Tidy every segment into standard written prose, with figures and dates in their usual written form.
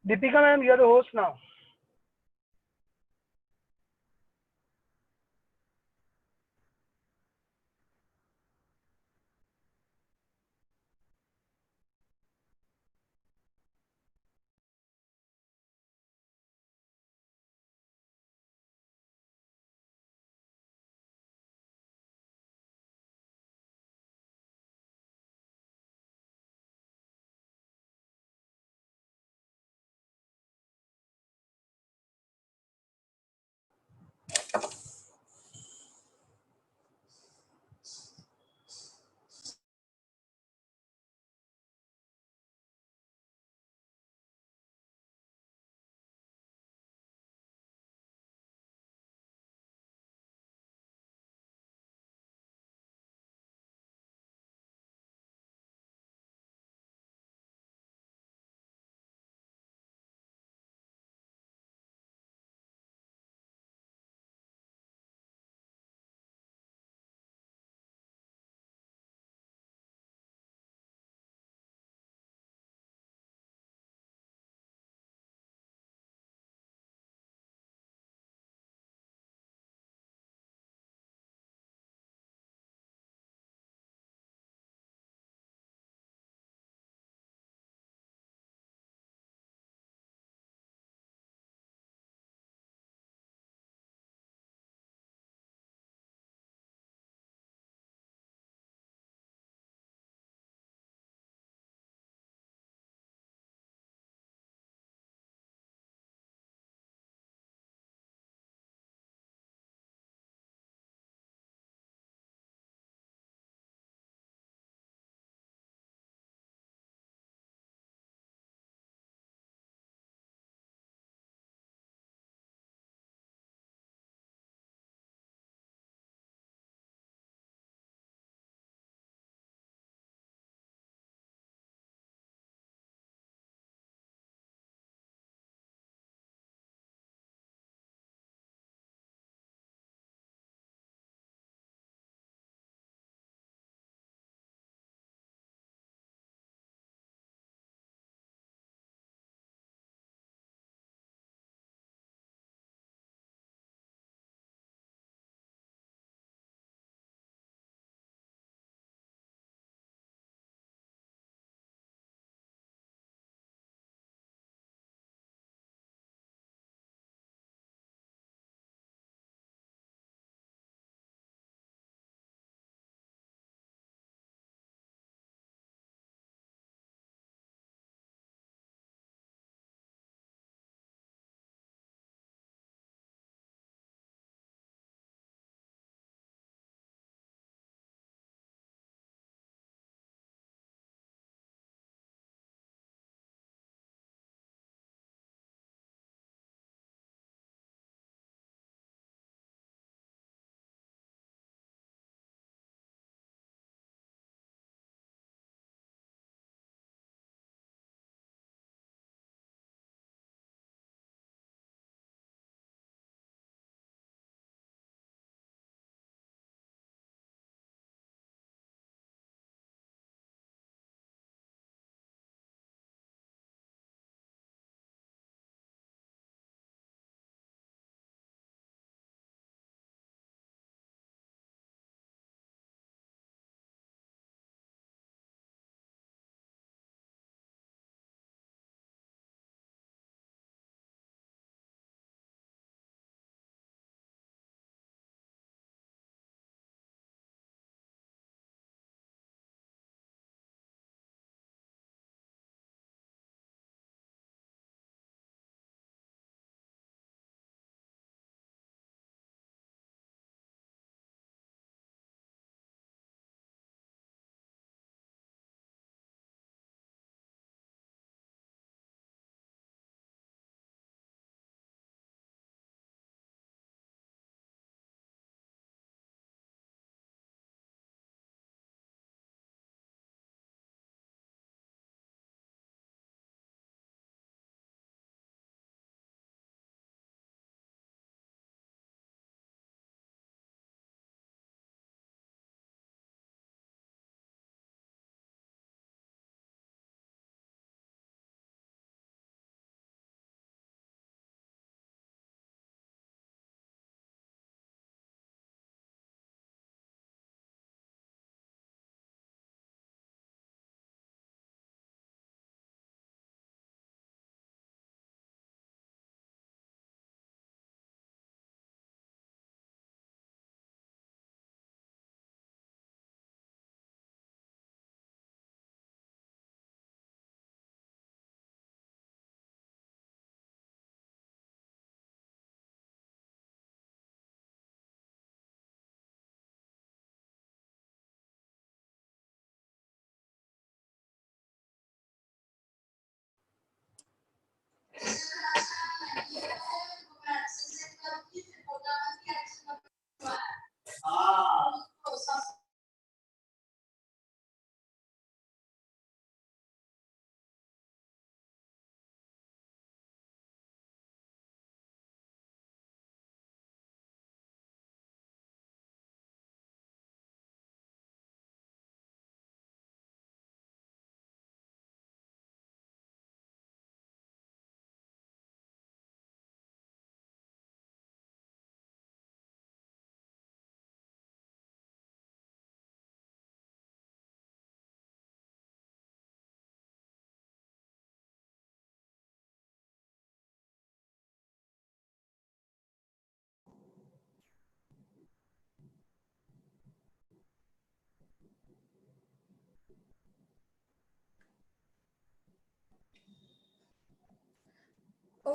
Deepika ma'am, you are the host now.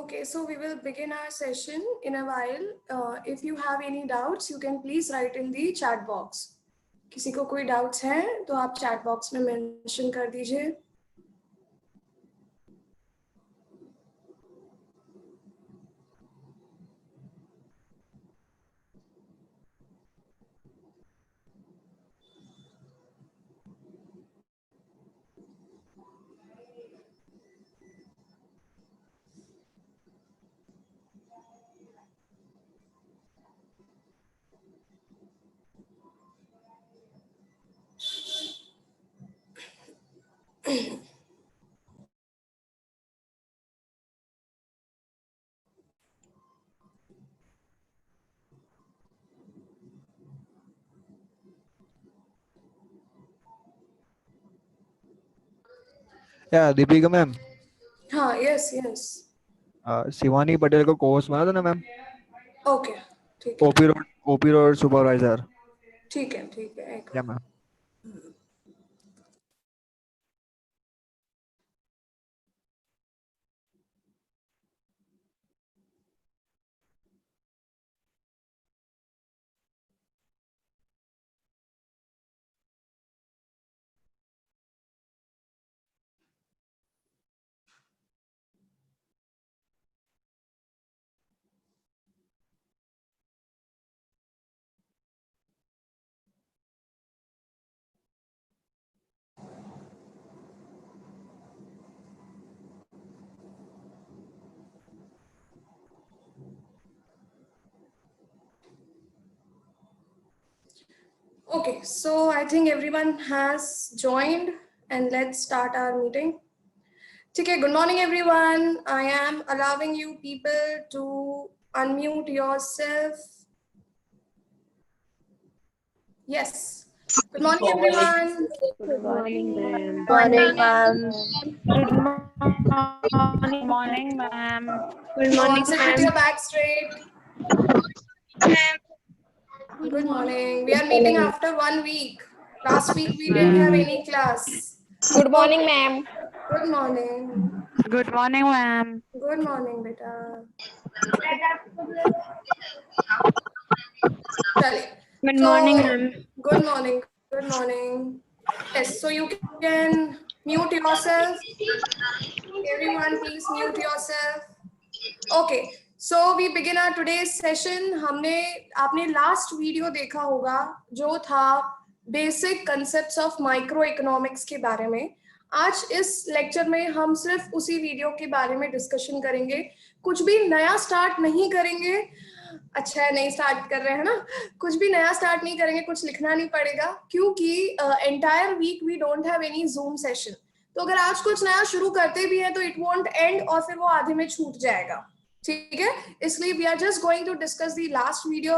Okay, so we will begin our session in a while. If you have any doubts, you can please write in the chat box. किसी को कोई doubts हैं तो आप chat box में mention कर दीजिए. या दीपिका मैम, हाँ, yes. शिवानी पटेल को कोर्स बना था ना मैम। Okay, ठीक है. OP road supervisor. ठीक है. या ma'am. Okay, so I think everyone has joined and let's start our meeting. Okay, good morning everyone. I am allowing you people to unmute yourself. Yes. Good morning everyone. Good morning, ma'am. Morning, ma'am. Good morning, ma'am. Good morning, Sit with ma'am. your back straight. Good morning. We are meeting after 1 week. Last week we didn't have any class. Good morning, ma'am. Good morning. Good morning, ma'am. Good morning, beta. Chale. Good So, morning, ma'am. Good morning. Good morning. Yes, so you can mute yourself. Everyone, please mute yourself. Okay, so we begin our today's session. आपने last video देखा होगा जो था basic concepts of microeconomics के बारे में. आज इस लेक्चर में हम सिर्फ उसी वीडियो के बारे में डिस्कशन करेंगे. कुछ भी नया स्टार्ट नहीं करेंगे. अच्छा है, नहीं स्टार्ट कर रहे हैं ना. कुछ भी नया स्टार्ट नहीं करेंगे, कुछ लिखना नहीं पड़ेगा क्योंकि entire week we don't have any zoom session. तो अगर आज कुछ नया शुरू करते भी हैं तो इट वोंट एंड और फिर वो आधे में छूट जाएगा. ठीक है, इसलिए we are just going to discuss the last video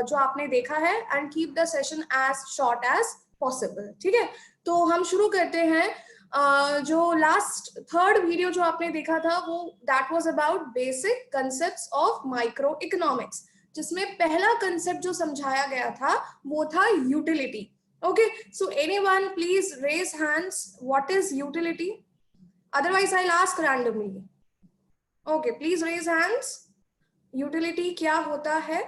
जो आपने देखा है and keep the session as short as possible. ठीक है, तो हम शुरू करते हैं. जो लास्ट थर्ड वीडियो जो आपने देखा था वो that was about basic concepts of micro economics, जिसमें पहला कंसेप्ट जो समझाया गया था वो था utility. Okay, so anyone please raise hands. What is utility? Otherwise I'll ask randomly. Okay, please raise hands. Utility क्या होता है?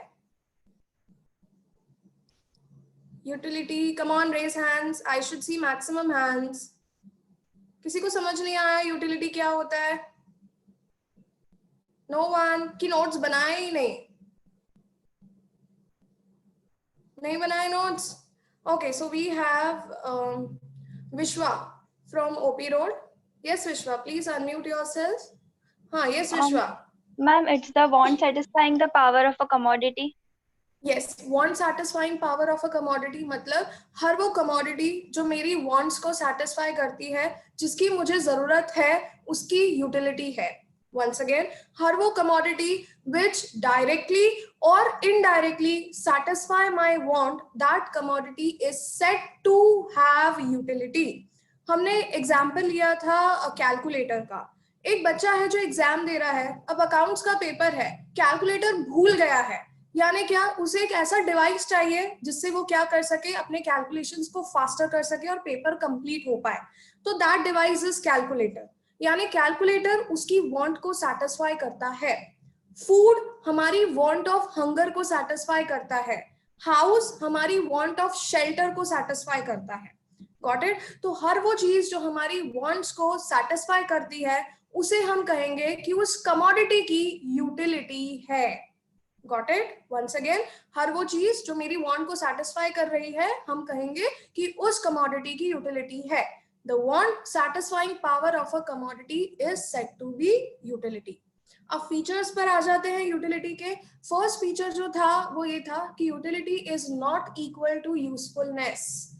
Utility, come on, raise hands. I should see maximum hands. किसी को समझ नहीं आया यूटिलिटी क्या होता है? No one. कि नोट्स बनाए ही नहीं बनाए notes. Okay, so we have Vishwa from OP Road. Yes, Vishwa, please unmute yourself. Yes, Vishwa. Ma'am, it's the want satisfying the power of a commodity. Yes, want satisfying power of a commodity मतलब हर वो commodity जो मेरी wants को satisfy करती है, जिसकी मुझे जरूरत है, उसकी utility है. Once again, हर वो commodity which directly or indirectly satisfy my want, that commodity is said to have utility. हमने example लिया था calculator का. एक बच्चा है जो एग्जाम दे रहा है, अब अकाउंट्स का पेपर है, कैलकुलेटर भूल गया है, यानी क्या उसे एक ऐसा डिवाइस चाहिए जिससे वो क्या कर सके, अपने कैलकुलेशंस को फास्टर कर सके और पेपर कंप्लीट हो पाए. तो दैट डिवाइस इज कैलकुलेटर. यानी कैलकुलेटर उसकी वांट को सेटिस्फाई करता है, फूड हमारी वांट ऑफ हंगर को सेटिस्फाई करता है, हाउस हमारी वांट ऑफ शेल्टर को सेटिस्फाई करता है। Got it? तो हर वो चीज जो हमारी वांट्स को सेटिस्फाई करती है उसे हम कहेंगे कि उस कमोडिटी की यूटिलिटी है। Got it? वंस अगेन, हर वो चीज जो मेरी वांट को सेटिस्फाई कर रही है हम कहेंगे कि उस कमोडिटी की यूटिलिटी है। The want satisfying power of a commodity is said to be utility. अब फीचर्स पर आ जाते हैं यूटिलिटी के। फर्स्ट फीचर जो था वो ये था कि utility is not equal to usefulness.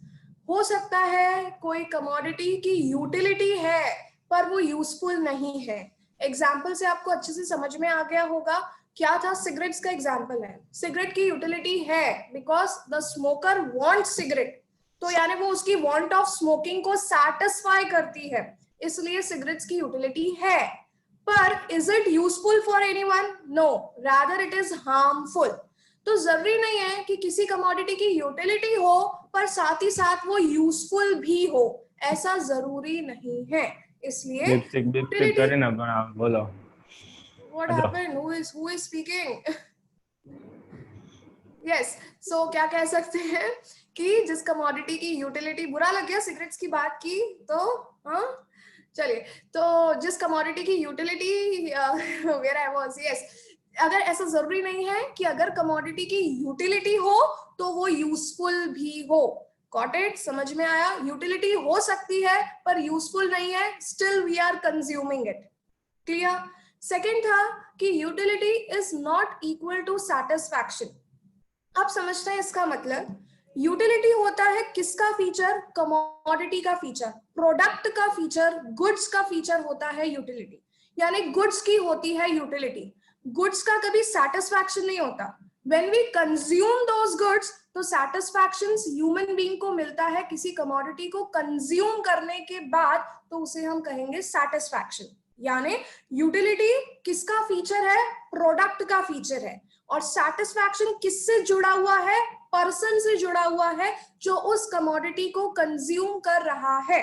हो सकता है कोई कमोडिटी की यूटिलिटी है पर वो यूजफुल नहीं है। एग्जाम्पल से आपको अच्छे से समझ में आ गया होगा। क्या था? सिगरेट्स का एग्जाम्पल है। सिगरेट की यूटिलिटी है because the smoker want cigarette, तो यानी वो उसकी वांट ऑफ स्मोकिंग को सेटिस्फाई करती है, इसलिए सिगरेट्स की यूटिलिटी है। पर is it useful for anyone? No, rather it is harmful. तो जरूरी नहीं है कि किसी कमोडिटी की यूटिलिटी हो पर साथ ही साथ वो यूजफुल भी हो, ऐसा जरूरी नहीं है। इसलिए लिपस्टिक करे ना बना बोलो। What happened? Who is speaking? Yes, so क्या कह सकते हैं कि जिस कमोडिटी की यूटिलिटी, बुरा लग गया सिगरेट्स की बात की तो, हाँ चलिए, तो जिस कमोडिटी की utility where I was, yes, अगर ऐसा जरूरी नहीं है कि अगर कमोडिटी की यूटिलिटी हो तो वो यूजफुल भी हो। Got it? समझ में आया? यूटिलिटी हो सकती है पर यूजफुल नहीं है, still we are consuming it. Clear? Second था कि utility is not equal to satisfaction. अब समझते हैं इसका मतलब। यूटिलिटी होता है किसका फीचर? कमोडिटी का फीचर, प्रोडक्ट का फीचर, गुड्स का फीचर होता है यूटिलिटी। यानी गुड्स की होती है यूटिलिटी। गुड्स का कभी सेटिस्फैक्शन नहीं होता। When we consume those goods तो सेटिस्फैक्शन ह्यूमन बीइंग को मिलता है किसी कमोडिटी को कंज्यूम करने के बाद, तो उसे हम कहेंगे सेटिस्फैक्शन। यानी यूटिलिटी किसका फीचर है? प्रोडक्ट का फीचर है। और सेटिस्फैक्शन किससे जुड़ा हुआ है? पर्सन से जुड़ा हुआ है जो उस कमोडिटी को कंज्यूम कर रहा है।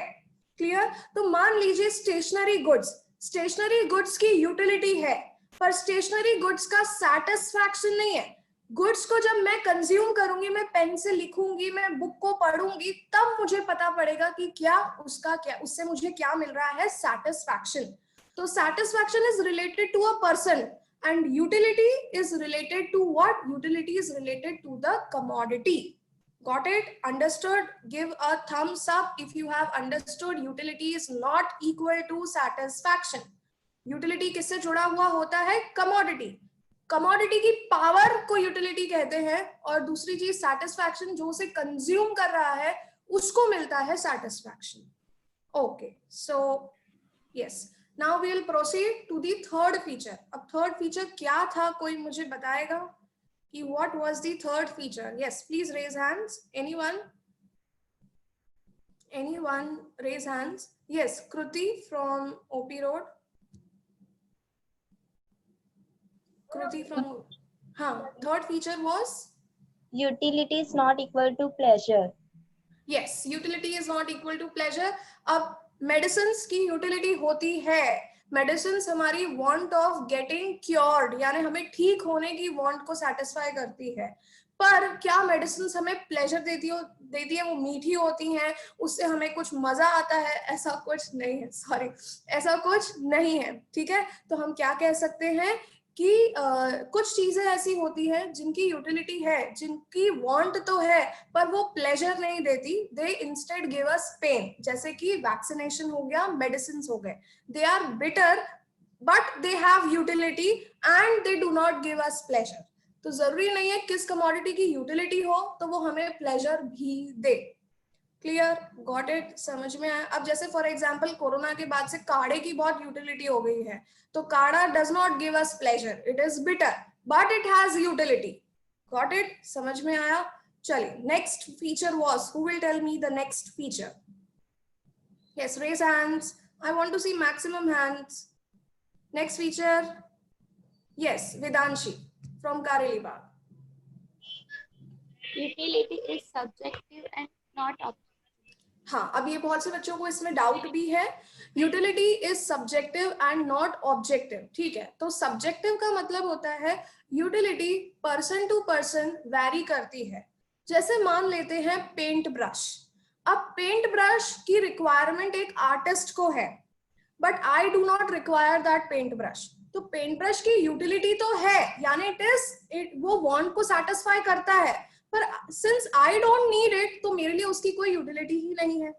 क्लियर? तो मान लीजिए स्टेशनरी गुड्स, स्टेशनरी गुड्स की यूटिलिटी है पर स्टेशनरी गुड्स का सेटिस्फैक्शन नहीं है। गुड्स को जब मैं कंज्यूम करूंगी, मैं पेन से लिखूंगी, मैं बुक को पढ़ूंगी, तब मुझे पता पड़ेगा कि क्या उसका, क्या उससे मुझे क्या मिल रहा है? सेटिस्फैक्शन। तो satisfaction is related to a person and utility is related to what? Utility is related to the commodity. Got it? Understood? Give a thumbs up if you have understood. Utility is not equal to satisfaction. Utility किससे जुड़ा हुआ होता है? commodity. commodity की power को utility कहते हैं और दूसरी चीज satisfaction, जो उसे कंज्यूम कर रहा है उसको मिलता है satisfaction. Okay, so yes. Now we will proceed to the third feature. अब third feature क्या था? कोई मुझे बताएगा कि what was the third feature? Yes, please raise hands. Anyone? Anyone raise hands? Yes, Kruti from OP Road. Kruti from, हाँ, third feature was? Utility is not equal to pleasure. Yes, utility is not equal to pleasure. अब medicines की utility होती है। Medicines हमारी want of getting cured, यानी हमें ठीक होने की वांट को सेटिस्फाई करती है। पर क्या मेडिसिन्स हमें प्लेजर देती है? वो मीठी होती हैं, उससे हमें कुछ मजा आता है? ऐसा कुछ नहीं है, सॉरी, ऐसा कुछ नहीं है। ठीक है, तो हम क्या कह सकते हैं कि कुछ चीजें ऐसी होती हैं जिनकी यूटिलिटी है, जिनकी वांट तो है पर वो प्लेजर नहीं देती, they instead give us pain. जैसे कि वैक्सीनेशन हो गया, मेडिसिन हो गए, they are bitter but they have utility and they do not give us pleasure. तो जरूरी नहीं है किस कमोडिटी की यूटिलिटी हो तो वो हमें प्लेजर भी दे। क्लियर? Got it? समझ में आया? अब जैसे फॉर एग्जांपल कोरोना के बाद से काढ़े की बहुत यूटिलिटी हो गई है, तो kadha does not give us pleasure, it is bitter but it has utility. Got it? समझ में आया? चलिए, next feature was, who will tell me the next feature? Yes, raise hands, I want to see maximum hands. Next feature, yes, Vedanshi from Karelibaug. Utility is subjective and not objective. हाँ, अब ये बहुत से बच्चों को इसमें डाउट भी है. Utility is subjective and not objective. ठीक है, तो सब्जेक्टिव का मतलब होता है utility person to person vary करती है. जैसे मान लेते हैं पेंट ब्रश. अब पेंट ब्रश की रिक्वायरमेंट एक आर्टिस्ट को है, but I do not require that paint brush. तो पेंट ब्रश की यूटिलिटी तो है, यानी वो वांट को सेटिस्फाई करता है, पर since I don't need it, तो मेरे लिए उसकी कोई यूटिलिटी ही नहीं है.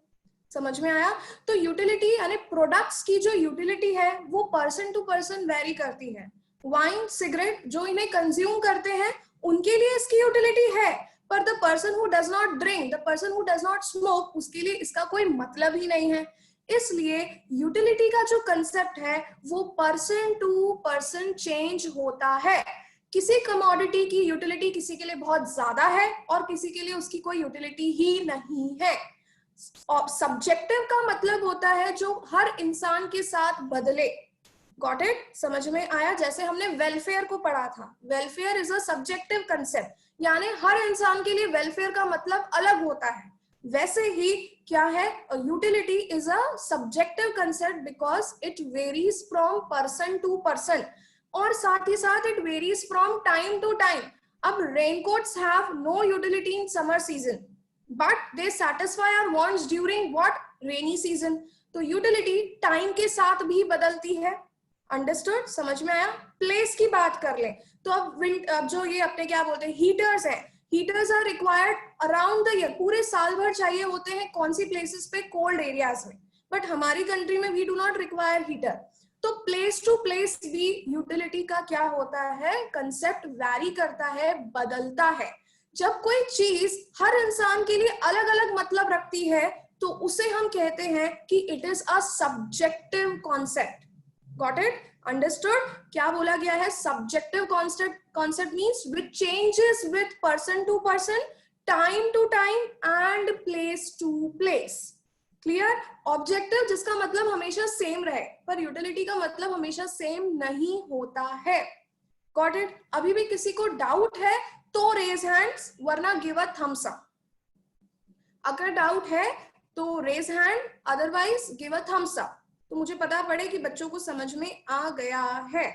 समझ में आया? तो यूटिलिटी यानी प्रोडक्ट्स की जो यूटिलिटी है वो पर्सन टू पर्सन वेरी करती है. वाइन, सिगरेट जो इन्हें कंज्यूम करते हैं उनके लिए इसकी यूटिलिटी है, पर the person who does not drink, the person who does not smoke, उसके लिए इसका कोई मतलब ही नहीं है. इसलिए यूटिलिटी का जो कंसेप्ट है वो पर्सन टू पर्सन चेंज होता है. किसी कमोडिटी की यूटिलिटी किसी के लिए बहुत ज्यादा है और किसी के लिए उसकी कोई यूटिलिटी ही नहीं है. और सब्जेक्टिव का मतलब होता है जो हर इंसान के साथ बदले. Got it? समझ में आया? जैसे हमने वेलफेयर को पढ़ा था, welfare is a subjective concept, यानी हर इंसान के लिए वेलफेयर का मतलब अलग होता है. वैसे ही क्या है, utility is a subjective concept because it varies from person to person, और साथ ही साथ it varies from time to time. अब raincoats have no utility in summer season, but they satisfy our wants during what? Rainy season. तो utility time के साथ भी बदलती है. अंडरस्टूड? समझ में आया? प्लेस की बात कर ले तो अब जो ये अपने क्या बोलते हैं हीटर्स है, heaters are required around the year, पूरे साल भर चाहिए होते हैं. कौन सी प्लेसेस पे? कोल्ड एरियाज में. बट हमारी कंट्री में we do not require heater. तो प्लेस टू प्लेस भी यूटिलिटी का क्या होता है, कंसेप्ट वैरी करता है, बदलता है. जब कोई चीज हर इंसान के लिए अलग अलग मतलब रखती है तो उसे हम कहते हैं कि it is a subjective concept. Got it? Understood? क्या बोला गया है? Subjective concept means which changes with person to person, time to time and place to place. Clear? Objective जिसका मतलब हमेशा सेम रहे, पर यूटिलिटी का मतलब हमेशा सेम नहीं होता है. Got it? अभी भी किसी को डाउट है तो रेज हैंड्स, वरना गिव अ थम्स अप. अगर डाउट है तो raise hand, otherwise give a thumbs up, तो मुझे पता पड़े कि बच्चों को समझ में आ गया है.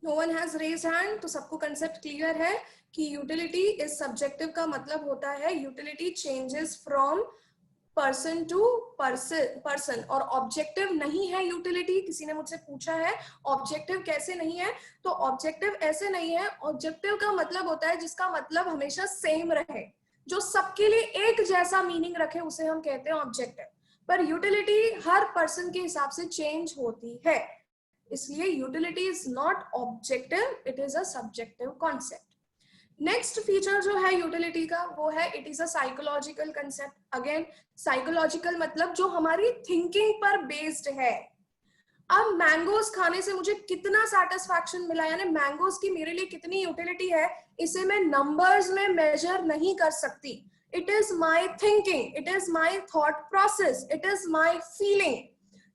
No one has raise hand, तो सबको कंसेप्ट क्लियर है कि यूटिलिटी इज सब्जेक्टिव का मतलब होता है utility changes from person to person, और ऑब्जेक्टिव नहीं है यूटिलिटी. किसी ने मुझसे पूछा है ऑब्जेक्टिव कैसे नहीं है, तो ऑब्जेक्टिव ऐसे नहीं है. ऑब्जेक्टिव का मतलब होता है जिसका मतलब हमेशा सेम रहे, जो सबके लिए एक जैसा मीनिंग रखे, उसे हम कहते हैं ऑब्जेक्टिव. पर यूटिलिटी हर पर्सन के हिसाब से चेंज होती है, इसलिए utility is not objective, it is a subjective concept. Next feature जो है यूटिलिटी का वो है it is a psychological concept. Again psychological मतलब जो हमारी थिंकिंग पर बेस्ड है. अब मैंगोज खाने से मुझे कितना सेटिस्फैक्शन मिला, यानी मैंगोज की मेरे लिए कितनी यूटिलिटी है, इसे मैं नंबर्स में मेजर नहीं कर सकती. It is my thinking, it is my thought process, it is my feeling.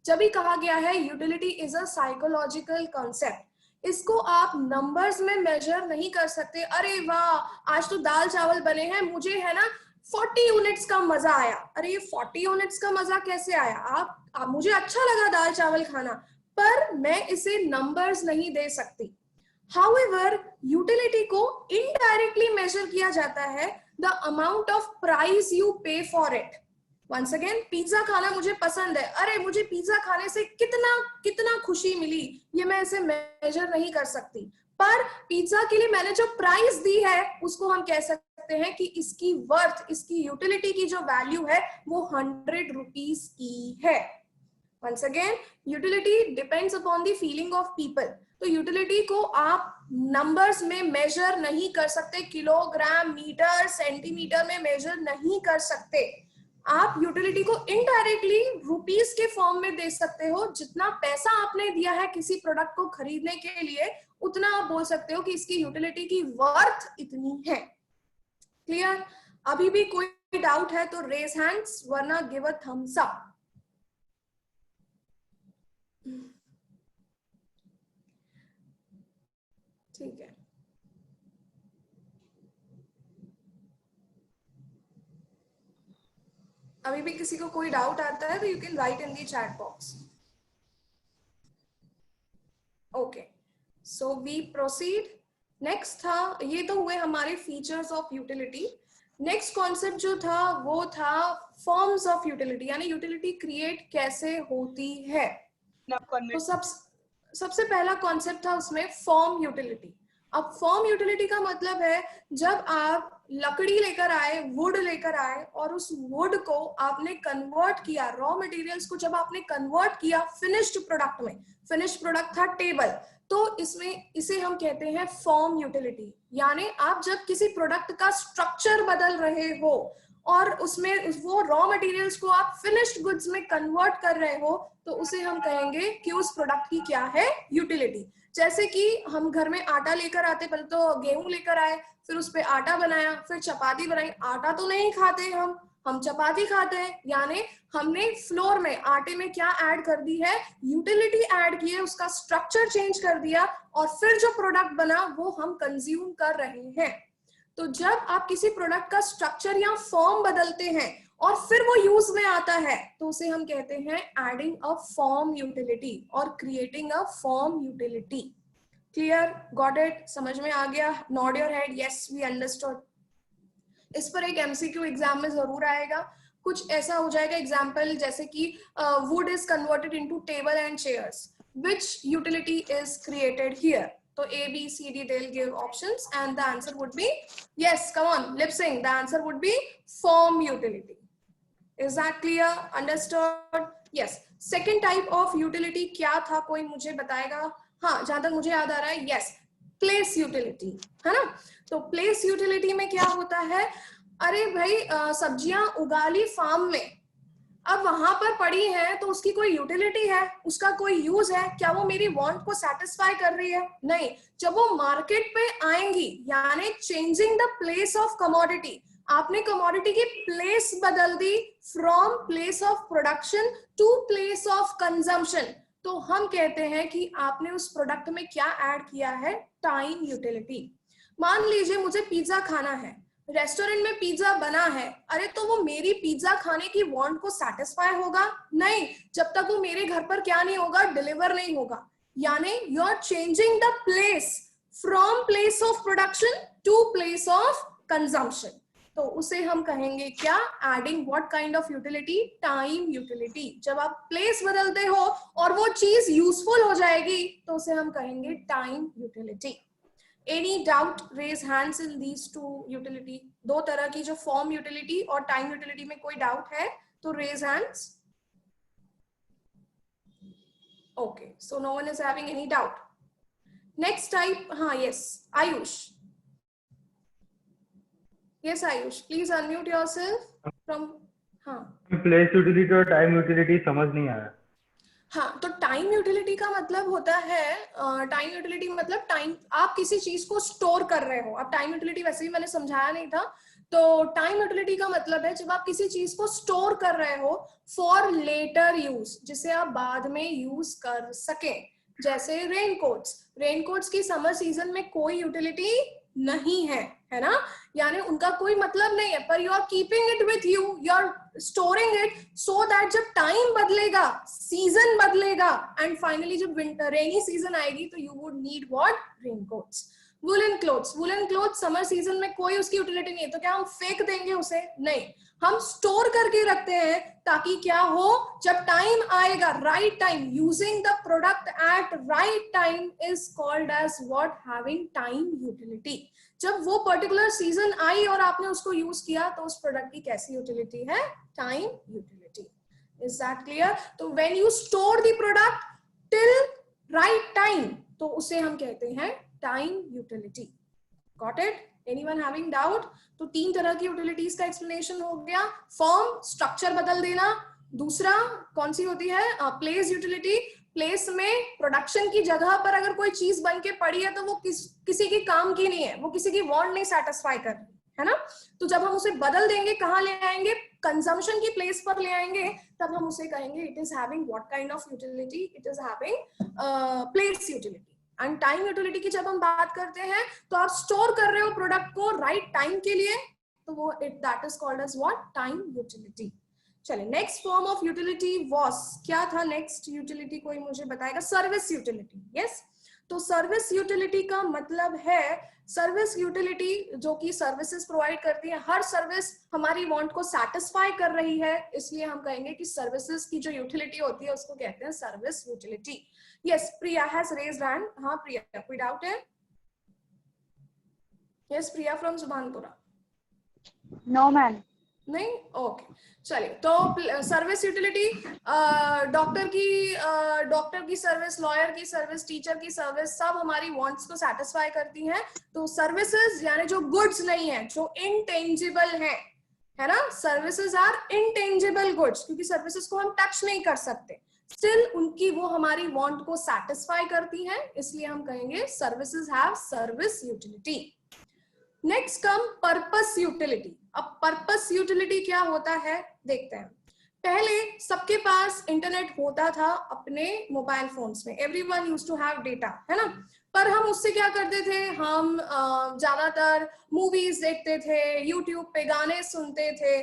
जब भी कहा गया है utility is a psychological concept, इसको आप नंबर्स में मेजर नहीं कर सकते. अरे वाह आज तो दाल चावल बने हैं, मुझे है ना 40 यूनिट्स का मजा आया. अरे ये 40 यूनिट्स का मजा कैसे आया? आप मुझे अच्छा लगा दाल चावल खाना, पर मैं इसे नंबर्स नहीं दे सकती. हाउएवर यूटिलिटी को इनडायरेक्टली मेजर किया जाता है, the amount of price you pay for it. Once again pizza खाना मुझे पसंद है, अरे मुझे पिज्जा खाने से कितना कितना खुशी मिली, ये मैं इसे मेजर नहीं कर सकती. पर पिज्जा के लिए मैंने जो प्राइस दी है उसको हम कह सकते हैं कि इसकी वर्थ, इसकी यूटिलिटी की जो वैल्यू है वो 100 रुपीज की है. Once again utility depends upon the feeling of people. तो यूटिलिटी को आप नंबर्स में मेजर नहीं कर सकते, किलोग्राम, मीटर, सेंटीमीटर में मेजर नहीं कर सकते. आप यूटिलिटी को इनडायरेक्टली रुपीस के फॉर्म में दे सकते हो. जितना पैसा आपने दिया है किसी प्रोडक्ट को खरीदने के लिए, उतना आप बोल सकते हो कि इसकी यूटिलिटी की वर्थ इतनी है. क्लियर? अभी भी कोई डाउट है तो रेज हैंड्स, वरना गिव अ थम्स अप. ठीक है, अभी भी किसी को कोई डाउट आता है तो you can write in the chat box. Okay, so we proceed. Next था, ये तो हुए हमारे features of utility. Next concept जो था वो था फॉर्म्स ऑफ यूटिलिटी, यानी यूटिलिटी क्रिएट कैसे होती है. तो सबसे पहला कॉन्सेप्ट था उसमें फॉर्म यूटिलिटी. अब फॉर्म यूटिलिटी का मतलब है जब आप लकड़ी लेकर आए, वुड लेकर आए और उस वुड को आपने कन्वर्ट किया, रॉ मटेरियल्स को जब आपने कन्वर्ट किया फिनिश्ड प्रोडक्ट में. फिनिश्ड प्रोडक्ट था टेबल, तो इसमें इसे हम कहते हैं फॉर्म यूटिलिटी. यानी आप जब किसी प्रोडक्ट का स्ट्रक्चर बदल रहे हो और उसमें वो रॉ मटेरियल्स को आप फिनिश्ड गुड्स में कन्वर्ट कर रहे हो, तो उसे हम कहेंगे कि उस प्रोडक्ट की क्या है, यूटिलिटी. जैसे कि हम घर में आटा लेकर आते, पहले तो गेहूं लेकर आए, फिर उस पे आटा बनाया, फिर चपाती बनाई. आटा तो नहीं खाते हम चपाती खाते हैं. यानी हमने फ्लोर में, आटे में क्या ऐड कर दी है, यूटिलिटी ऐड की है, उसका स्ट्रक्चर चेंज कर दिया और फिर जो प्रोडक्ट बना वो हम कंज्यूम कर रहे हैं. तो जब आप किसी प्रोडक्ट का स्ट्रक्चर या फॉर्म बदलते हैं और फिर वो यूज में आता है तो उसे हम कहते हैं एडिंग अ फॉर्म यूटिलिटी और creating a form utility. Clear, got it, समझ में आ गया? Nod your head, yes we understood. इस पर एक एमसीक्यू एग्जाम में जरूर आएगा. कुछ ऐसा हो जाएगा एग्जाम्पल जैसे कि would is converted into table and chairs, which utility is created here. So A, B, C, D, they'll give options and the answer would be, yes, come on, lip sync. The answer would be form utility. Is that clear? Understood? Yes. Second type of utility क्या था, कोई मुझे बताएगा? हाँ, जहां तक मुझे याद आ रहा है, yes, place utility, है ना? तो place utility में क्या होता है? अरे भाई सब्जियां उगा ली फार्म में, अब वहां पर पड़ी है तो उसकी कोई यूटिलिटी है, उसका कोई यूज है क्या? वो मेरी वांट को सेटिस्फाई कर रही है? नहीं. जब वो मार्केट पे आएंगी, यानी changing the place of commodity, आपने कमोडिटी की प्लेस बदल दी from place of production to place of consumption, तो हम कहते हैं कि आपने उस प्रोडक्ट में क्या ऐड किया है, टाइम यूटिलिटी. मान लीजिए मुझे पिज्जा खाना है, रेस्टोरेंट में पिज्जा बना है, अरे तो वो मेरी पिज्जा खाने की वांट को सेटिस्फाई होगा? नहीं, जब तक वो मेरे घर पर क्या नहीं होगा, डिलीवर नहीं होगा. यानी you are changing the place from place of production to place of consumption, तो उसे हम कहेंगे क्या, adding what kind of utility, time utility. जब आप प्लेस बदलते हो और वो चीज यूजफुल हो जाएगी तो उसे हम कहेंगे time utility. Any doubt? Raise hands in these two utility. दो तरह की जो form utility और time utility में कोई doubt है तो raise hands. Okay, so no one is having any doubt. Next type, हाँ, yes, Ayush. Yes, Ayush, please unmute yourself from. हाँ. प्लेस यूटिलिटी और टाइम यूटिलिटी समझ नहीं आया. हाँ, तो टाइम यूटिलिटी का मतलब होता है, टाइम यूटिलिटी मतलब टाइम, आप किसी चीज को स्टोर कर रहे हो. अब टाइम यूटिलिटी वैसे भी मैंने समझाया नहीं था, तो टाइम यूटिलिटी का मतलब है जब आप किसी चीज को स्टोर कर रहे हो फॉर लेटर यूज, जिसे आप बाद में यूज कर सके. जैसे रेनकोट्स की समर सीजन में कोई यूटिलिटी नहीं है, है ना? यानी उनका कोई मतलब नहीं है, पर you are keeping it with you, you are storing it so that जब टाइम बदलेगा, सीजन बदलेगा एंड फाइनली जब विंटर रेनी सीजन आएगी तो you would need what, raincoats. Woollen clothes summer season में कोई उसकी यूटिलिटी नहीं है, तो क्या हम फेंक देंगे उसे? नहीं, हम स्टोर करके रखते हैं ताकि क्या हो, जब टाइम आएगा, right time, using the product at right time is called as what, having time utility. जब वो पर्टिकुलर सीजन आई और आपने उसको यूज किया तो उस प्रोडक्ट की कैसी यूटिलिटी है, time utility. Is that clear? तो when you store the product till right time तो उसे हम कहते हैं time utility. Got it? Anyone having doubt? तो तीन तरह की यूटिलिटीज का एक्सप्लेनेशन हो गया. फॉर्म, स्ट्रक्चर बदल देना. दूसरा कौन सी होती है, प्लेस यूटिलिटी. प्लेस में प्रोडक्शन की जगह पर अगर कोई चीज बन के पड़ी है तो वो किसी की काम की नहीं है, वो किसी की वांट नहीं सेटिस्फाई कर रही है ना? तो जब हम उसे बदल देंगे, कहाँ ले आएंगे? कंजम्पशन की प्लेस पर ले आएंगे, तब हम उसे कहेंगे it is having what kind of utility? It is having place utility. And time utility की जब हम बात करते हैं, तो आप स्टोर कर रहे हो प्रोडक्ट को राइट टाइम के लिए, तो वो that is called as what? Time utility. चलिए, next form of utility was, क्या था नेक्स्ट यूटिलिटी? कोई मुझे बताएगा? Service utility. यस, तो सर्विस यूटिलिटी का मतलब है, सर्विस यूटिलिटी जो कि सर्विसेज प्रोवाइड करती है, हर सर्विस हमारी वांट को सेटिस्फाई कर रही है, इसलिए हम कहेंगे कि सर्विसेज की जो यूटिलिटी होती है उसको कहते हैं service utility. Yes, Priya has raised hand. हाँ प्रिया, कोई डाउट है? Yes, Priya from Subhanpura. No, ma'am. नहीं? ओके, चलिए, तो सर्विस यूटिलिटी, डॉक्टर की सर्विस, लॉयर की सर्विस, टीचर की सर्विस, सब हमारी वांट्स को सेटिस्फाई करती हैं। तो सर्विसेज यानी जो गुड्स नहीं है, जो इनटेंजिबल है ना, सर्विसेज आर इनटेंजिबल गुड्स, क्योंकि सर्विसेज को हम टच नहीं कर सकते, स्टिल उनकी वो हमारी वांट को सेटिस्फाई करती हैं, इसलिए हम कहेंगे services have service utility. Next come purpose utility. अब पर्पस यूटिलिटी क्या होता है देखते हैं। पहले सबके पास इंटरनेट होता था अपने मोबाइल फोन्स में, everyone used to have data, है ना? पर हम उससे क्या करते थे? हम ज्यादातर मूवीज देखते थे, यूट्यूब पे गाने सुनते थे।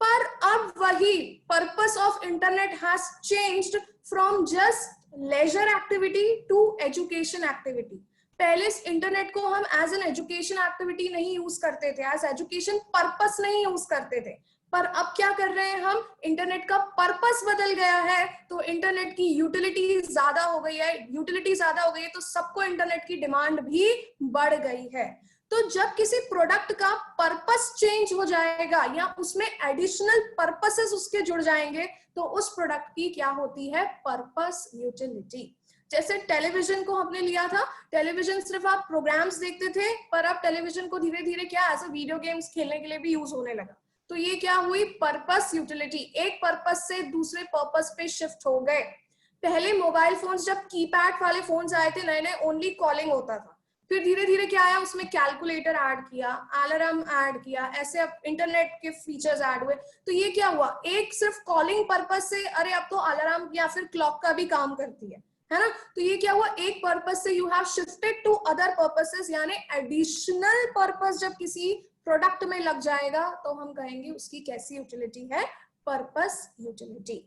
पर अब वही purpose of internet has changed from just leisure activity to education activity. पहले इंटरनेट को हम एज एन एजुकेशन एक्टिविटी नहीं यूज करते थे, एज एजुकेशन पर्पस नहीं यूज करते थे, पर अब क्या कर रहे हैं हम? इंटरनेट का पर्पस बदल गया है, तो इंटरनेट की यूटिलिटी ज्यादा हो गई है, यूटिलिटी ज्यादा हो गई है, तो सबको इंटरनेट की डिमांड भी बढ़ गई है। तो जब किसी प्रोडक्ट का पर्पस चेंज हो जाएगा या उसमें एडिशनल पर्पसेस उसके जुड़ जाएंगे, तो उस प्रोडक्ट की क्या होती है? Purpose utility. जैसे टेलीविजन को हमने लिया था, टेलीविजन सिर्फ आप प्रोग्राम्स देखते थे, पर अब टेलीविजन को धीरे धीरे क्या एज अ वीडियो गेम्स खेलने के लिए भी यूज होने लगा। तो ये क्या हुई? Purpose utility. एक पर्पस से दूसरे पर्पस पे शिफ्ट हो गए। पहले मोबाइल फोन्स जब कीपैड वाले फोन्स आए थे, नए नए ओनली कॉलिंग होता था, फिर धीरे धीरे क्या आया? उसमें कैलकुलेटर ऐड किया, अलार्म ऐड किया, ऐसे अब इंटरनेट के फीचर्स ऐड हुए। तो ये क्या हुआ? एक सिर्फ कॉलिंग पर्पस से, अरे अब तो अलार्म या फिर क्लॉक का भी काम करती है ना? तो ये क्या हुआ? एक पर्पस से you have shifted to other purposes, यानी एडिशनल पर्पस जब किसी प्रोडक्ट में लग जाएगा तो हम कहेंगे उसकी कैसी यूटिलिटी है? Purpose utility.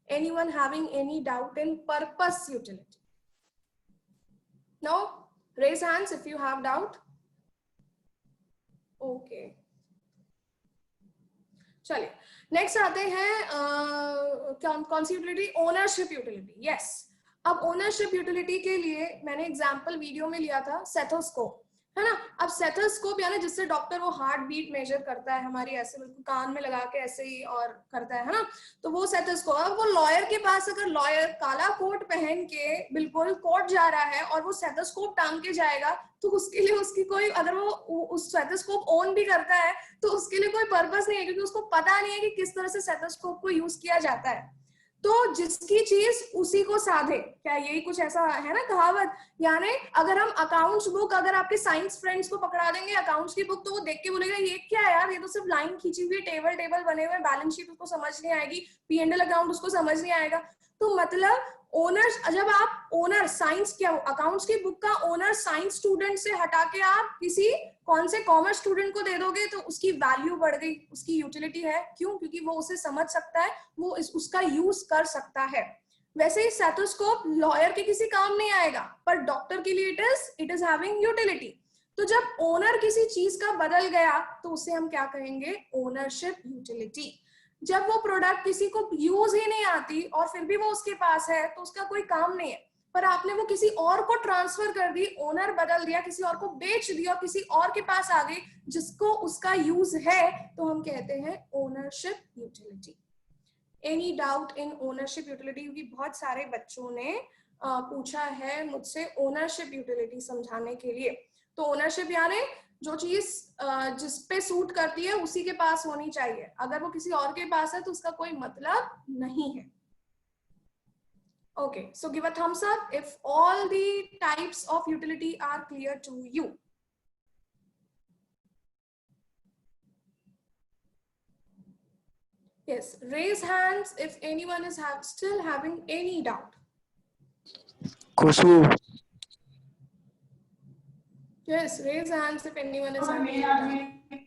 Anyone having any doubt in purpose utility? No? Raise hands if you have doubt. Okay, चलिए नेक्स्ट आते हैं कौन सी यूटिलिटी? Ownership utility. यस, अब ओनरशिप यूटिलिटी के लिए मैंने एग्जांपल वीडियो में लिया था सेथोस्कोप, है ना? अब सेथोस्कोप यानी जिससे डॉक्टर वो हार्ट बीट मेजर करता है हमारी, ऐसे बिल्कुल कान में लगा के ऐसे ही और करता है ना? तो वो सेथोस्कोप। अब वो लॉयर के पास, अगर लॉयर काला कोट पहन के बिल्कुल कोर्ट जा रहा है और वो सेथोस्कोप टांग के जाएगा, तो उसके लिए उसकी कोई, अगर वो उस सेथोस्कोप ओन भी करता है तो उसके लिए कोई पर्पस नहीं है, क्योंकि उसको पता नहीं है कि किस तरह से सेथोस्कोप को यूज किया जाता है। तो जिसकी चीज उसी को साधे, क्या यही कुछ ऐसा है ना कहावत? यानी अगर हम अकाउंट्स बुक, अगर आपके साइंस फ्रेंड्स को पकड़ा देंगे अकाउंट्स की बुक, तो वो देख के बोलेगा ये क्या है यार, ये तो सिर्फ लाइन खींची हुई, टेबल बने हुए, बैलेंस शीट उसको समझ नहीं आएगी, P&L अकाउंट उसको समझ नहीं आएगा। तो मतलब ओनर्स, जब आप ओनर साइंस, क्या अकाउंट्स की बुक का ओनर साइंस स्टूडेंट से हटा के आप किसी कौन से कॉमर्स स्टूडेंट को दे दोगे, तो उसकी वैल्यू बढ़ गई, उसकी यूटिलिटी है। क्यों? क्योंकि वो उसे समझ सकता है, वो उसका यूज कर सकता है। वैसे ही सेथोस्कोप लॉयर के किसी काम नहीं आएगा, पर डॉक्टर के लिए इट इज हैविंग यूटिलिटी। तो जब ओनर किसी चीज का बदल गया, तो उसे हम क्या कहेंगे? Ownership utility. जब वो प्रोडक्ट किसी को यूज ही नहीं आती और फिर भी वो उसके पास है, तो उसका कोई काम नहीं है, पर आपने वो किसी और को ट्रांसफर कर दी, ओनर बदल दिया, किसी और को बेच दिया, किसी और के पास आ गई जिसको उसका यूज है, तो हम कहते हैं ओनरशिप यूटिलिटी। एनी डाउट इन ओनरशिप यूटिलिटी? क्योंकि बहुत सारे बच्चों ने पूछा है मुझसे ओनरशिप यूटिलिटी समझाने के लिए। तो ओनरशिप यानी जो चीज जिस पे सूट करती है उसी के पास होनी चाहिए, अगर वो किसी और के पास है तो उसका कोई मतलब नहीं है। Okay, so give a thumbs up if all the types of utility are clear to you. Yes, raise hands if anyone is still having any doubt. Khushbu. Yes, raise hands if anyone is having any doubt.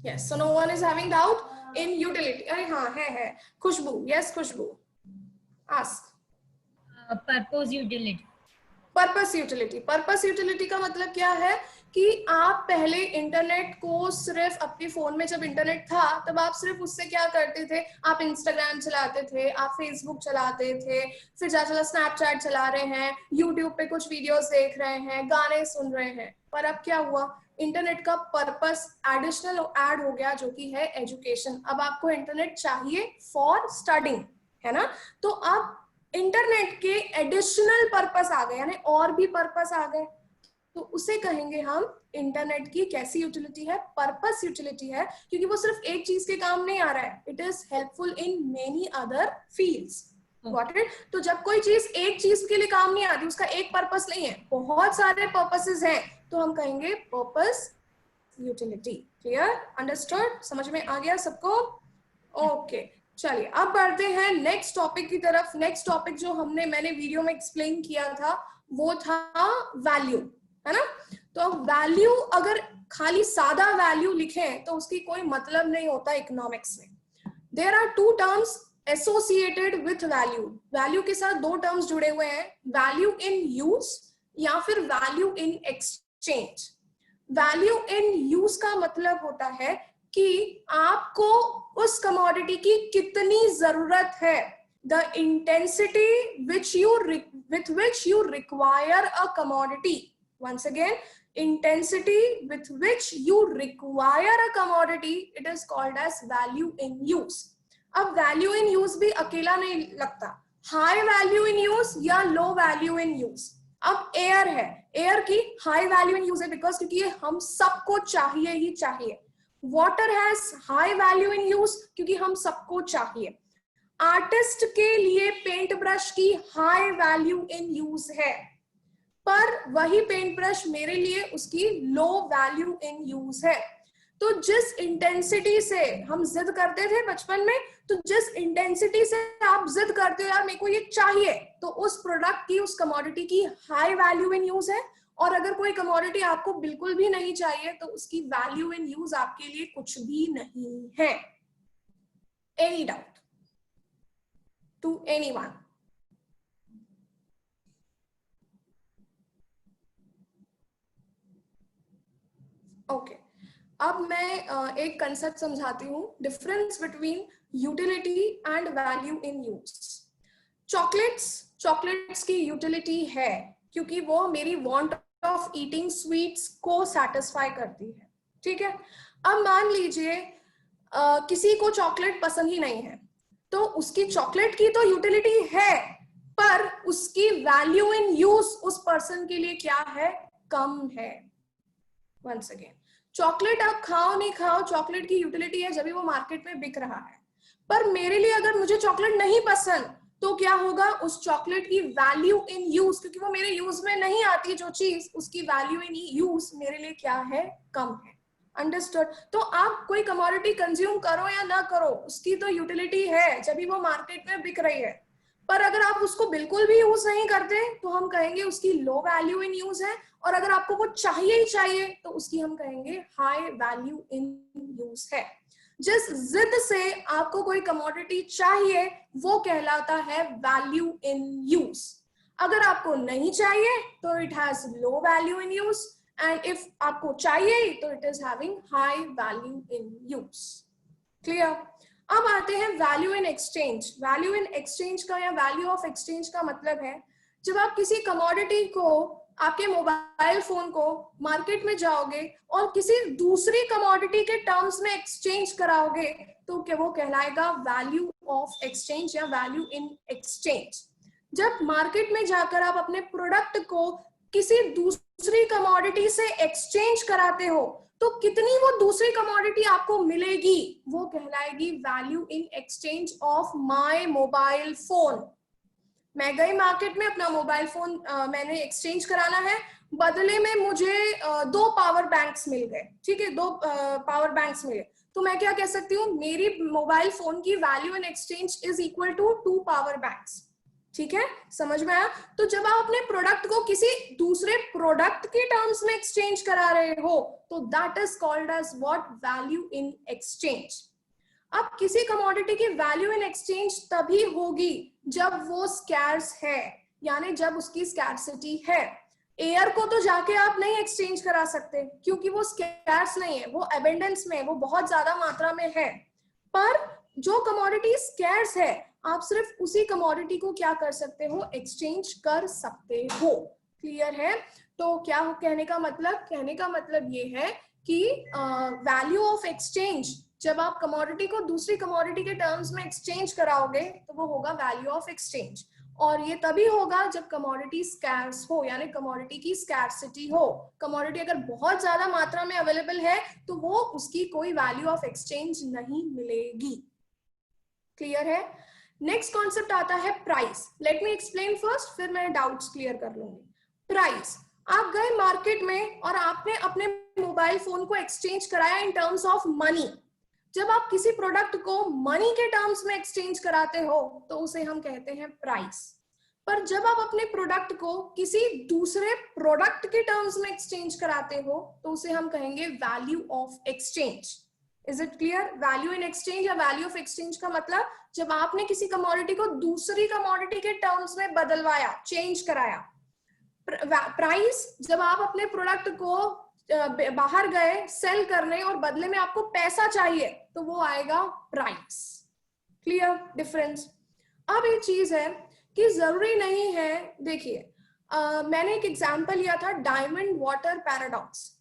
Yes, so no one is having doubt in utility. अरे हाँ है खुशबू. Yes, खुशबू. Ask. Purpose utility. Purpose utility. Purpose utility का मतलब क्या है कि आप पहले इंटरनेट को सिर्फ अपने फोन में, जब इंटरनेट था तब आप सिर्फ उससे क्या करते थे, आप इंस्टाग्राम चलाते थे, आप फेसबुक चलाते थे, फिर ज्यादा स्नैपचैट चला रहे हैं, यूट्यूब पे कुछ वीडियोस देख रहे हैं, गाने सुन रहे हैं. पर अब क्या हुआ, इंटरनेट का पर्पस एडिशनल ऐड हो गया, जो कि है एजुकेशन. अब आपको इंटरनेट चाहिए फॉर स्टडिंग, है ना. तो अब इंटरनेट के एडिशनल पर्पस आ गए, यानी और भी पर्पस आ गए, तो उसे कहेंगे हम इंटरनेट की कैसी यूटिलिटी है, पर्पस यूटिलिटी है, क्योंकि वो सिर्फ एक चीज के काम नहीं आ रहा है, it is helpful in many other fields. Got it. तो जब कोई चीज एक चीज के लिए काम नहीं आती, उसका एक पर्पस नहीं है, बहुत सारे पर्पसेस हैं, तो हम कहेंगे पर्पस यूटिलिटी. क्लियर, अंडरस्टूड, समझ में आ गया सबको? ओके, चलिए अब बढ़ते हैं नेक्स्ट टॉपिक की तरफ. नेक्स्ट टॉपिक जो मैंने वीडियो में एक्सप्लेन किया था वो था वैल्यू, है ना. तो अब वैल्यू, अगर खाली सादा वैल्यू लिखें तो उसकी कोई मतलब नहीं होता इकोनॉमिक्स में. There are two terms associated with value. Value के साथ दो टर्म्स जुड़े हुए हैं, वैल्यू इन यूज या फिर value in exchange. Value in use का मतलब होता है कि आपको उस कमोडिटी की कितनी जरूरत है, the intensity with which you require a commodity. Once again, intensity with which you require a commodity, it is called as value in use. अब value in use भी अकेला नहीं लगता, high value in use या low value in use. अब air है, air की high value in use है because क्योंकि ये हम सबको चाहिए ही चाहिए. Water has high value in use क्योंकि हम सबको चाहिए. आर्टिस्ट के लिए पेंट ब्रश की हाई वैल्यू इन यूज है, पर वही पेंट ब्रश मेरे लिए उसकी लो वैल्यू इन यूज है. तो जिस इंटेंसिटी से हम जिद करते थे बचपन में, तो जिस इंटेंसिटी से आप जिद करते हो यार मेरे को ये चाहिए, तो उस प्रोडक्ट की, उस कमोडिटी की हाई वैल्यू इन यूज है. और अगर कोई कमोडिटी आपको बिल्कुल भी नहीं चाहिए तो उसकी वैल्यू इन यूज आपके लिए कुछ भी नहीं है. Any doubt to anyone? Okay, अब मैं एक कंसेप्ट समझाती हूँ, difference between utility and value in use. Chocolates की यूटिलिटी है क्योंकि वो मेरी वांट ऑफ ईटिंग स्वीट्स को सैटिस्फाई करती है. ठीक है. अब मान लीजिए किसी को चॉकलेट पसंद ही नहीं है, तो उसकी चॉकलेट की तो यूटिलिटी है, पर उसकी वैल्यू इन यूज उस पर्सन के लिए क्या है, कम है. वंस अगेन, चॉकलेट आप खाओ नहीं खाओ, चॉकलेट की यूटिलिटी है जब भी वो मार्केट में बिक रहा है, पर मेरे लिए अगर मुझे चॉकलेट नहीं पसंद तो क्या होगा, उस चॉकलेट की वैल्यू इन यूज, क्योंकि वो मेरे यूज में नहीं आती जो चीज, उसकी वैल्यू इन यूज मेरे लिए क्या है, कम है. अंडरस्टूड. तो आप कोई कमोडिटी कंज्यूम करो या ना करो, उसकी तो यूटिलिटी है जब भी वो मार्केट में बिक रही है, पर अगर आप उसको बिल्कुल भी यूज नहीं करते तो हम कहेंगे उसकी लो वैल्यू इन यूज है, और अगर आपको वो चाहिए ही चाहिए तो उसकी हम कहेंगे हाई वैल्यू इन यूज है. जिस जिद से आपको कोई कमोडिटी चाहिए वो कहलाता है वैल्यू इन यूज. अगर आपको नहीं चाहिए तो it has low value in use, and if आपको चाहिए तो it is having high value in use. Clear. अब आते हैं value in exchange. Value in exchange का या वैल्यू ऑफ एक्सचेंज का मतलब है जब आप किसी कमोडिटी को, आपके मोबाइल फोन को मार्केट में जाओगे और किसी दूसरी कमोडिटी के टर्म्स में एक्सचेंज कराओगे तो क्या वो कहलाएगा वैल्यू ऑफ एक्सचेंज या वैल्यू इन एक्सचेंज. जब मार्केट में जाकर आप अपने प्रोडक्ट को किसी दूसरी कमोडिटी से एक्सचेंज कराते हो तो कितनी वो दूसरी कमोडिटी आपको मिलेगी, वो कहलाएगी value in exchange of my mobile phone. मैं गई मार्केट में, अपना मोबाइल फोन मैंने एक्सचेंज कराना है, बदले में मुझे 2 पावर बैंक्स मिल गए, ठीक है, 2 पावर बैंक्स मिले, तो मैं क्या कह सकती हूँ, मेरी मोबाइल फोन की value in exchange is equal to 2 power banks. ठीक है, समझ में आया? तो जब आप अपने प्रोडक्ट को किसी दूसरे प्रोडक्ट के टर्म्स में एक्सचेंज करा रहे हो, तो that is called as what, value in exchange. अब किसी कमोडिटी की वैल्यू इन एक्सचेंज तभी होगी जब वो स्कैर्स है, यानी जब उसकी स्कैर्सिटी है। एयर को तो जाके आप नहीं एक्सचेंज करा सकते क्योंकि वो स्कैर्स नहीं है, वो एबेंडेंस में, वो बहुत ज्यादा मात्रा में है। पर जो कमोडिटी स्कैर्स है, आप सिर्फ उसी कमोडिटी को क्या कर सकते हो, एक्सचेंज कर सकते हो। क्लियर है? तो क्या कहने का मतलब ये है कि वैल्यू ऑफ एक्सचेंज, जब आप कमोडिटी को दूसरी कमोडिटी के टर्म्स में एक्सचेंज कराओगे तो वो होगा वैल्यू ऑफ एक्सचेंज, और ये तभी होगा जब कमोडिटी स्कैर्स हो, यानी कमोडिटी की स्कैर्सिटी हो। कमोडिटी अगर बहुत ज्यादा मात्रा में अवेलेबल है तो वो उसकी कोई वैल्यू ऑफ एक्सचेंज नहीं मिलेगी। क्लियर है? नेक्स्ट कॉन्सेप्ट आता है price. Let me explain first, फिर मैं डाउट्स क्लियर कर लूंगी। प्राइस, आप गए मार्केट में और आपने अपने मोबाइल फोन को एक्सचेंज कराया इन टर्म्स ऑफ मनी। जब आप किसी प्रोडक्ट को मनी के टर्म्स में एक्सचेंज कराते हो तो उसे हम कहते हैं प्राइस। पर जब आप अपने प्रोडक्ट को किसी दूसरे प्रोडक्ट के टर्म्स में एक्सचेंज कराते हो तो उसे हम कहेंगे value of exchange. Is it clear? Value in exchange या वैल्यू ऑफ एक्सचेंज का मतलब जब आपने किसी कमोडिटी को दूसरी कमोडिटी के टर्म्स में बदलवाया, चेंज कराया। प्राइस, जब आप अपने प्रोडक्ट को बाहर गए सेल करने और बदले में आपको पैसा चाहिए तो वो आएगा प्राइस। Clear difference? अब एक चीज है कि जरूरी नहीं है, देखिए मैंने एक एग्जांपल लिया था डायमंड वाटर पैराडॉक्स।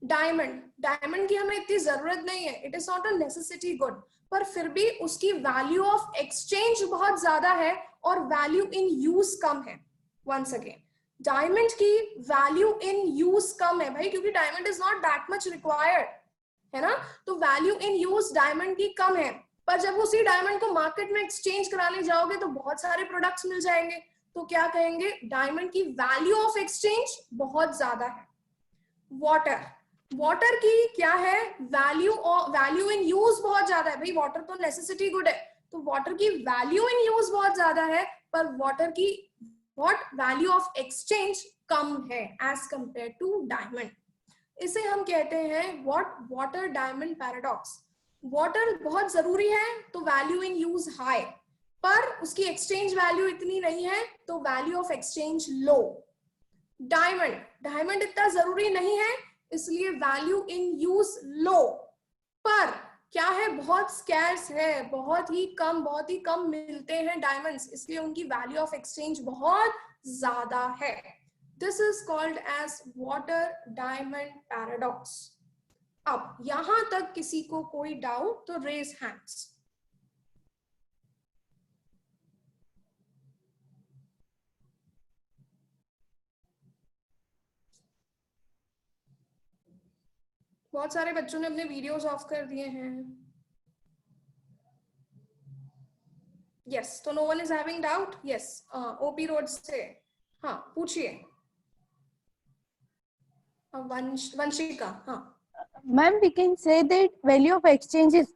डायमंड की हमें इतनी जरूरत नहीं है, it is not a necessity good, पर फिर भी उसकी वैल्यू ऑफ एक्सचेंज बहुत ज्यादा है और वैल्यू इन यूज कम है। वंस अगेन, डायमंड की वैल्यू इन यूज कम है भाई, क्योंकि diamond is not that much required, है ना, तो वैल्यू इन यूज डायमंड की कम है। पर जब उसी डायमंड को मार्केट में एक्सचेंज कराने जाओगे तो बहुत सारे प्रोडक्ट्स मिल जाएंगे, तो क्या कहेंगे, डायमंड की वैल्यू ऑफ एक्सचेंज बहुत ज्यादा है। वाटर की क्या है, वैल्यू इन यूज बहुत ज्यादा है भाई, वाटर तो नेसेसिटी गुड है, तो वाटर की वैल्यू इन यूज बहुत ज्यादा है, पर वाटर की वैल्यू ऑफ एक्सचेंज कम है एज कंपेयर टू डायमंड। इसे हम कहते हैं वाटर डायमंड पैराडॉक्स। वाटर बहुत जरूरी है तो वैल्यू इन यूज हाई, पर उसकी एक्सचेंज वैल्यू इतनी नहीं है तो value of exchange low. Diamond इतना जरूरी नहीं है इसलिए वैल्यू इन यूज लो, पर क्या है, बहुत स्कैर्स है, बहुत ही कम मिलते हैं डायमंड्स, इसलिए उनकी वैल्यू ऑफ एक्सचेंज बहुत ज्यादा है। This is called as water diamond paradox. अब यहां तक किसी को कोई डाउट तो रेज हैंड्स। बहुत सारे बच्चों ने अपने वीडियोस ऑफ कर दिए हैं। यस, तो no one is having doubt. Yes, OP road से हाँ पूछिए। वंशिका, हाँ। Ma'am, we can say that value of exchange is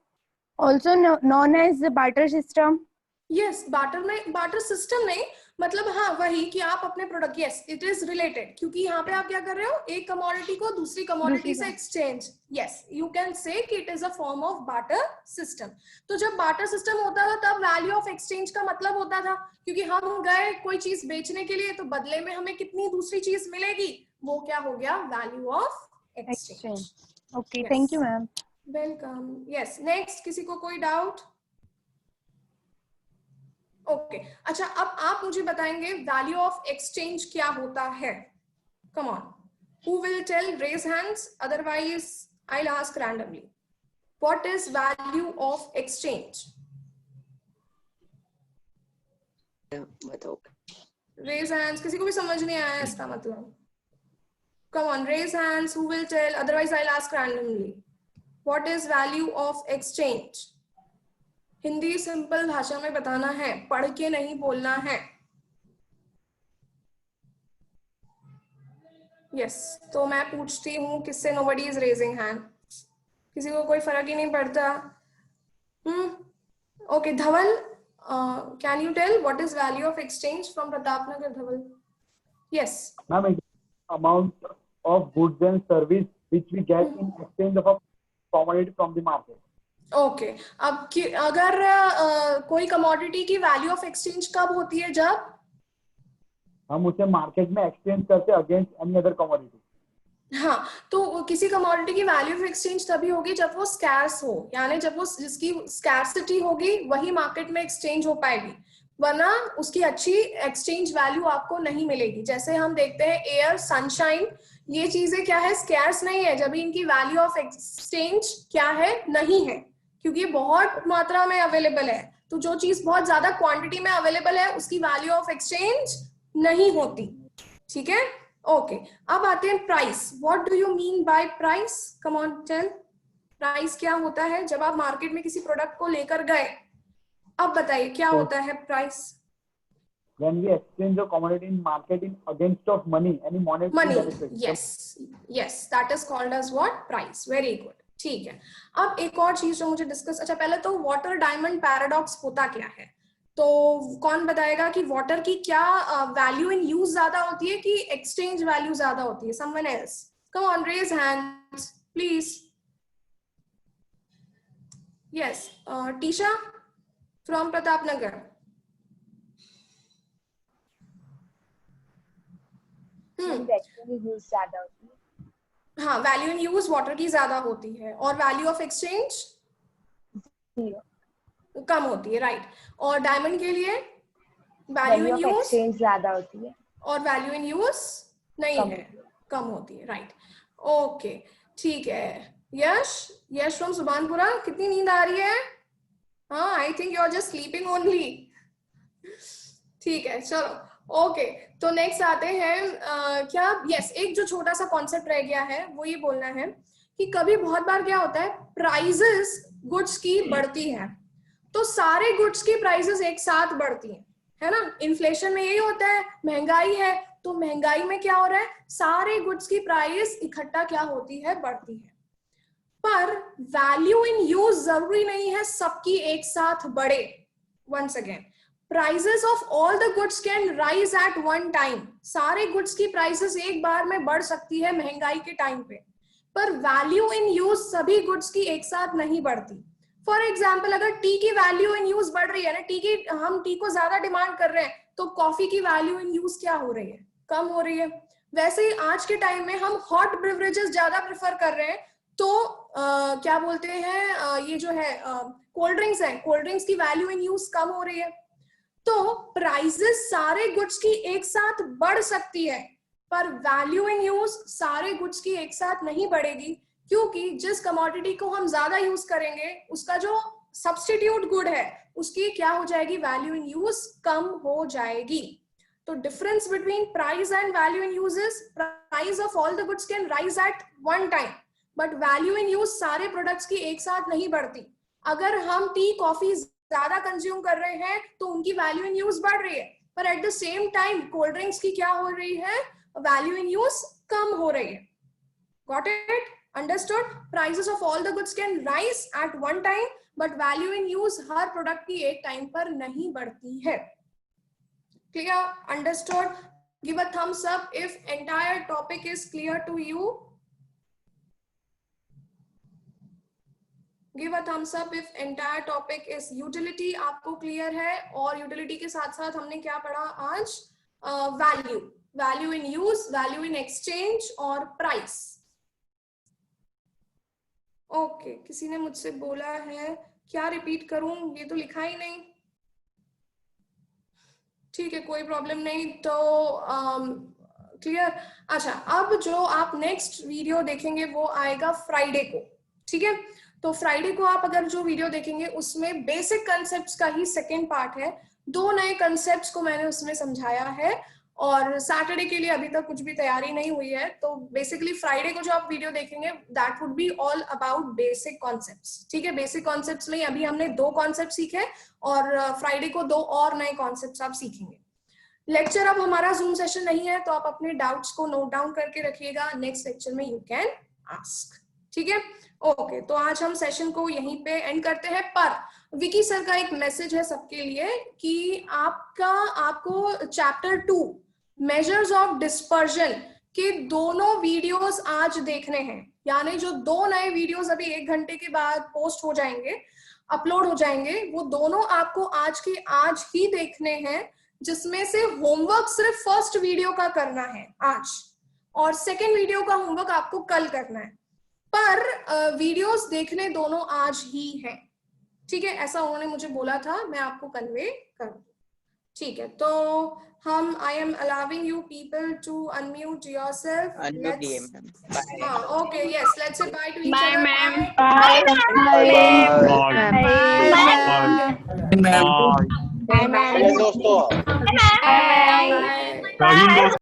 also known as the barter system. Yes, barter system नहीं, मतलब हाँ वही कि आप अपने product, yes it is related, क्योंकि यहाँ पे आप क्या कर रहे हो, एक कमोडिटी को दूसरी कमोडिटी से exchange. Yes, you can say कि it is a form of barter system. तो जब बार्टर सिस्टम होता था तब वैल्यू ऑफ एक्सचेंज का मतलब होता था, क्योंकि हम गए कोई चीज बेचने के लिए तो बदले में हमें कितनी दूसरी चीज मिलेगी, वो क्या हो गया, value of exchange. Okay, Yes. thank you, ma'am. Welcome. Yes, next किसी को कोई डाउट? ओके, अच्छा अब आप मुझे बताएंगे वैल्यू ऑफ एक्सचेंज क्या होता है। Come on, who will tell? Raise hands, otherwise I will ask randomly. What is value of exchange? बताओ। रेज हैंड्स, किसी को भी समझ नहीं आया इसका मतलब? Come on, raise hands, who will tell, otherwise I will ask randomly. What is value of exchange? Hindi simple भाषा में बताना है, पढ़ के नहीं बोलना है। यस, तो मैं पूछती हूँ किससे, नोबडी इज रेजिंग हैंड, किसी को कोई फर्क ही नहीं पड़ता। Okay Dhaval, can you tell what is value of exchange from Pratapnagar? Dhaval, yes. Ma'am, it is amount of goods and service which we get in exchange of a commodity from the market. Okay अब अगर कोई commodity की value of exchange कब होती है? जब हम उसे मार्केट में एक्सचेंज करते अगेंस्ट एनी अदर कमोडिटी। हाँ, तो किसी कमोडिटी की वैल्यू ऑफ एक्सचेंज तभी होगी जब वो स्कैर्स हो, यानी जब वो जिसकी स्कैर्सिटी होगी वही मार्केट में एक्सचेंज हो पाएगी, वरना उसकी अच्छी एक्सचेंज वैल्यू आपको नहीं मिलेगी। जैसे हम देखते हैं एयर, सनशाइन, ये चीजें क्या है? स्कैर्स नहीं है, जब इनकी वैल्यू ऑफ एक्सचेंज क्या है? नहीं है, क्योंकि बहुत मात्रा में अवेलेबल है। तो जो चीज बहुत ज्यादा क्वांटिटी में अवेलेबल है उसकी वैल्यू ऑफ एक्सचेंज नहीं होती। ठीक है, ओके। अब आते हैं price. What do you mean by price? Come on tell, price क्या होता है? जब आप मार्केट में किसी प्रोडक्ट को लेकर गए, अब बताइए क्या होता है price? When we exchange a commodity in market in against of money, any monetary money, benefit. Yes, that is called as what? Price. Very good, ठीक है। अब एक और चीज जो मुझे डिस्कस, अच्छा पहले तो वाटर डायमंड पैराडॉक्स होता क्या है? तो कौन बताएगा कि वाटर की क्या वैल्यू इन यूज ज्यादा होती है कि एक्सचेंज वैल्यू ज्यादा होती है? Someone else, come on, raise hands please. Yes, Tisha from Pratapnagar. Use ज्यादा होती है। हाँ, वैल्यू इन यूज वाटर की ज्यादा होती है और वैल्यू ऑफ एक्सचेंज कम होती है, राइट। और डायमंड के लिए वैल्यू इन यूज एक्सचेंज ज्यादा होती है और वैल्यू इन यूज नहीं कम है, कम होती है, राइट। ओके, ठीक है। यश फ्रॉम सुभानपुरा, कितनी नींद आ रही है? हाँ, I think you are just sleeping only. ठीक है, चलो ओके। तो नेक्स्ट आते हैं क्या, यस, एक जो छोटा सा कॉन्सेप्ट रह गया है वो ये बोलना है कि कभी बहुत बार क्या होता है, प्राइजेस गुड्स की बढ़ती है, तो सारे गुड्स की प्राइसेस एक साथ बढ़ती हैं, है ना? इन्फ्लेशन में यही होता है, महंगाई है, तो महंगाई में क्या हो रहा है? सारे गुड्स की प्राइस इकट्ठा क्या होती है? बढ़ती है। पर वैल्यू इन यूज जरूरी नहीं है सबकी एक साथ बढ़े। Once again, prices of all the goods can rise at one time. सारे गुड्स की प्राइसेस एक बार में बढ़ सकती है महंगाई के टाइम पे, पर वैल्यू इन यूज सभी गुड्स की एक साथ नहीं बढ़ती। फॉर एग्जाम्पल, अगर टी की वैल्यू इन यूज बढ़ रही है ना, हम टी को ज्यादा डिमांड कर रहे हैं, तो कॉफी की वैल्यू इन यूज क्या हो रही है? कम हो रही है। वैसे ही आज के टाइम में हम हॉट बेवरेजेस ज्यादा प्रेफर कर रहे हैं, तो क्या बोलते हैं, ये जो है कोल्ड ड्रिंक्स है, कोल्ड ड्रिंक्स की वैल्यू इन यूज कम हो रही है। तो प्राइसेस सारे गुड्स की एक साथ बढ़ सकती है, पर वैल्यू इन यूज सारे गुड्स की एक साथ नहीं बढ़ेगी, क्योंकि जिस कमोडिटी को हम ज्यादा यूज करेंगे उसका जो सब्स्टिट्यूट गुड है उसकी क्या हो जाएगी? वैल्यू इन यूज कम हो जाएगी। तो difference between price and value in use is price of all the goods can rise at one time, but value in use सारे प्रोडक्ट्स की एक साथ नहीं बढ़ती। अगर हम टी कॉफी ज्यादा कंज्यूम कर रहे हैं तो उनकी वैल्यू इन यूज बढ़ रही है, पर at the same time cold drinks की क्या हो रही है? वैल्यू इन यूज कम हो रही है। Got it? Understood? Prices of all the goods can rise at one time, but value in use हर प्रोडक्ट की एक टाइम पर नहीं बढ़ती है। Clear? Understood? Give a thumbs up if entire topic is clear to you. Give a thumbs up if entire topic is utility आपको clear है। और यूटिलिटी के साथ साथ हमने क्या पढ़ा आज? Value, value in use, value in exchange और प्राइस। ओके, किसी ने मुझसे बोला है, क्या रिपीट करूं? ये तो लिखा ही नहीं। ठीक है, कोई प्रॉब्लम नहीं। तो क्लियर? अच्छा, अब जो आप नेक्स्ट वीडियो देखेंगे वो आएगा फ्राइडे को, ठीक है? तो फ्राइडे को आप अगर जो वीडियो देखेंगे उसमें बेसिक कंसेप्ट्स का ही सेकेंड पार्ट है। 2 नए कंसेप्ट्स को मैंने उसमें समझाया है, और सैटरडे के लिए अभी तक कुछ भी तैयारी नहीं हुई है। तो बेसिकली फ्राइडे को जो आप वीडियो देखेंगे that would be all about basic concepts, ठीक है? बेसिक कॉन्सेप्ट्स में अभी हमने 2 कॉन्सेप्ट सीखे, और फ्राइडे को 2 और नए कॉन्सेप्ट्स आप सीखेंगे। लेक्चर अब हमारा जूम सेशन नहीं है, तो आप अपने डाउट्स को नोट डाउन करके रखिएगा, नेक्स्ट लेक्चर में यू कैन आस्क, ठीक है। ओके, तो आज हम सेशन को यहीं पे एंड करते हैं, पर विकी सर का एक मैसेज है सबके लिए कि आपको चैप्टर 2 मेजर्स ऑफ डिस्पर्जन के दोनों वीडियोस आज देखने हैं, यानी जो 2 नए वीडियोस अभी 1 घंटे के बाद पोस्ट हो जाएंगे, अपलोड हो जाएंगे, वो दोनों आपको आज के आज ही देखने हैं, जिसमें से होमवर्क सिर्फ फर्स्ट वीडियो का करना है आज, और सेकेंड वीडियो का होमवर्क आपको कल करना है, पर वीडियोस देखने दोनों आज ही हैं, ठीक है। ऐसा उन्होंने मुझे बोला था, मैं आपको कन्वे करूँ, ठीक है। तो हम I am allowing you people to unmute yourself. हाँ, okay, yes, let's say bye to each other. दोस्तों बाय।